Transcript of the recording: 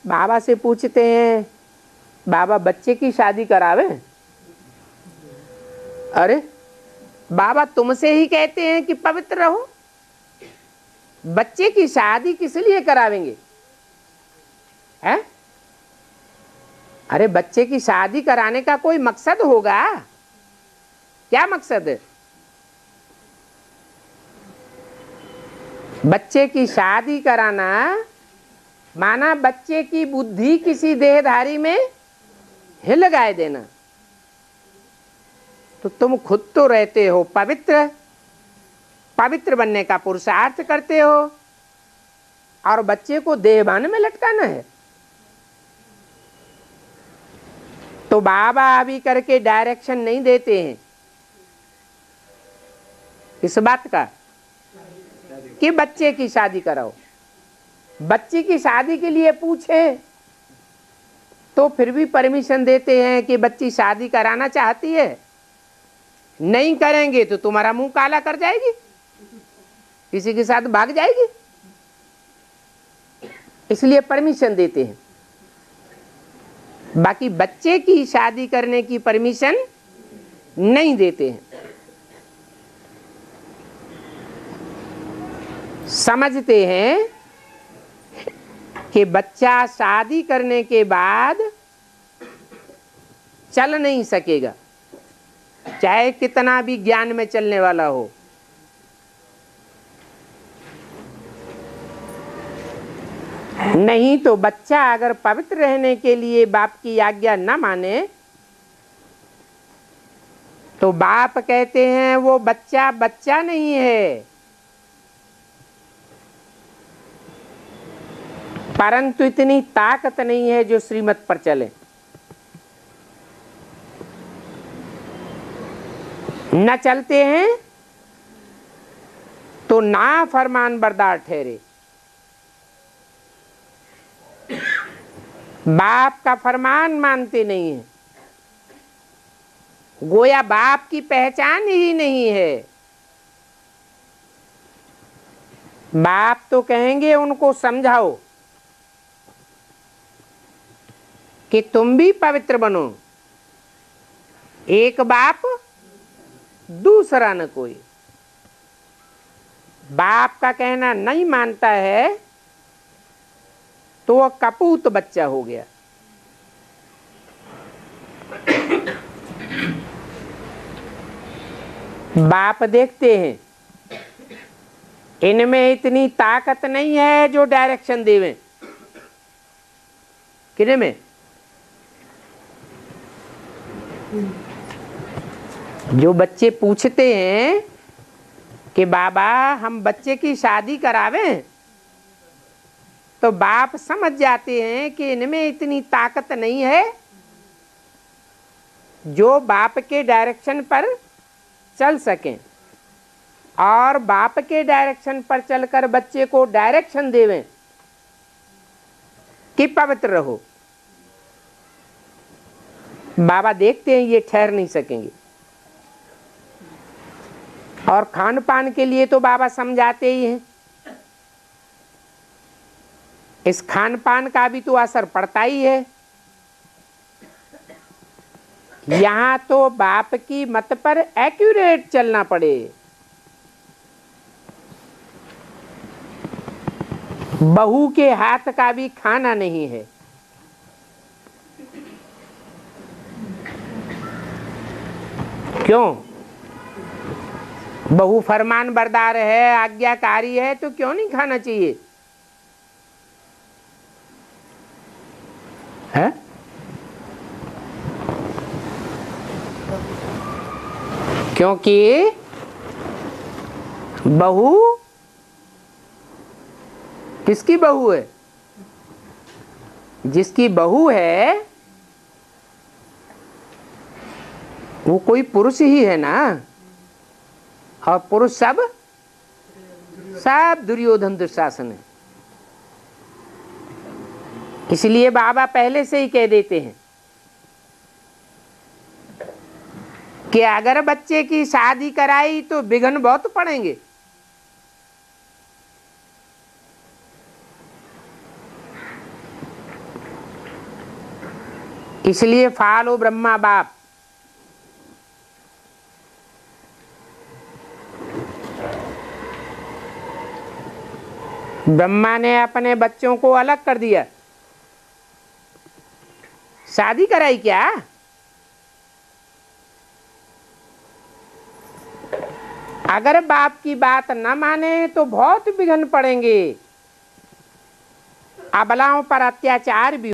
बाबा से पूछते हैं, बाबा बच्चे की शादी करावे? अरे बाबा तुमसे ही कहते हैं कि पवित्र रहो, बच्चे की शादी किस लिए करावेंगे? है? अरे बच्चे की शादी कराने का कोई मकसद होगा? क्या मकसद है? बच्चे की शादी कराना माना बच्चे की बुद्धि किसी देहधारी में हिल गाए देना। तो तुम खुद तो रहते हो पवित्र, पवित्र बनने का पुरुषार्थ करते हो, और बच्चे को देहभान में लटकाना है। तो बाबा अभी करके डायरेक्शन नहीं देते हैं इस बात का कि बच्चे की शादी कराओ। बच्चे की शादी के लिए पूछे तो फिर भी परमिशन देते हैं कि बच्ची शादी कराना चाहती है, नहीं करेंगे तो तुम्हारा मुंह काला कर जाएगी, किसी के साथ भाग जाएगी, इसलिए परमिशन देते हैं। बाकी बच्चे की शादी करने की परमिशन नहीं देते हैं। समझते हैं कि बच्चा शादी करने के बाद चल नहीं सकेगा, चाहे कितना भी ज्ञान में चलने वाला हो। नहीं तो बच्चा अगर पवित्र रहने के लिए बाप की आज्ञा न माने तो बाप कहते हैं वो बच्चा बच्चा नहीं है, परंतु इतनी ताकत नहीं है जो श्रीमत पर चले। न चलते हैं तो ना फरमान बरदार ठहरे। बाप का फरमान मानते नहीं है, गोया बाप की पहचान ही नहीं है। बाप तो कहेंगे उनको समझाओ कि तुम भी पवित्र बनो, एक बाप दूसरा न कोई। बाप का कहना नहीं मानता है तो वह कपूत बच्चा हो गया। बाप देखते हैं इनमें इतनी ताकत नहीं है जो डायरेक्शन देवें। किने में? जो बच्चे पूछते हैं कि बाबा हम बच्चे की शादी करावें, तो बाप समझ जाते हैं कि इनमें इतनी ताकत नहीं है जो बाप के डायरेक्शन पर चल सकें, और बाप के डायरेक्शन पर चलकर बच्चे को डायरेक्शन देवें कि पवित्र रहो। बाबा देखते हैं ये ठहर नहीं सकेंगे। और खान पान के लिए तो बाबा समझाते ही हैं, इस खान पान का भी तो असर पड़ता ही है। यहां तो बाप की मत पर एक्यूरेट चलना पड़े। बहू के हाथ का भी खाना नहीं है। क्यों? बहू फरमान बरदार है, आज्ञाकारी है, तो क्यों नहीं खाना चाहिए? है? क्योंकि बहू किसकी बहू है? जिसकी बहू है वो कोई पुरुष ही है ना, और पुरुष सब दुर्योधन दुशासन है। इसलिए बाबा पहले से ही कह देते हैं कि अगर बच्चे की शादी कराई तो विघ्न बहुत पड़ेंगे। इसलिए फालो ब्रह्मा बाप। ब्रह्मा ने अपने बच्चों को अलग कर दिया, शादी कराई क्या? अगर बाप की बात न माने तो बहुत विघ्न पड़ेंगे। अबलाओं पर अत्याचार भी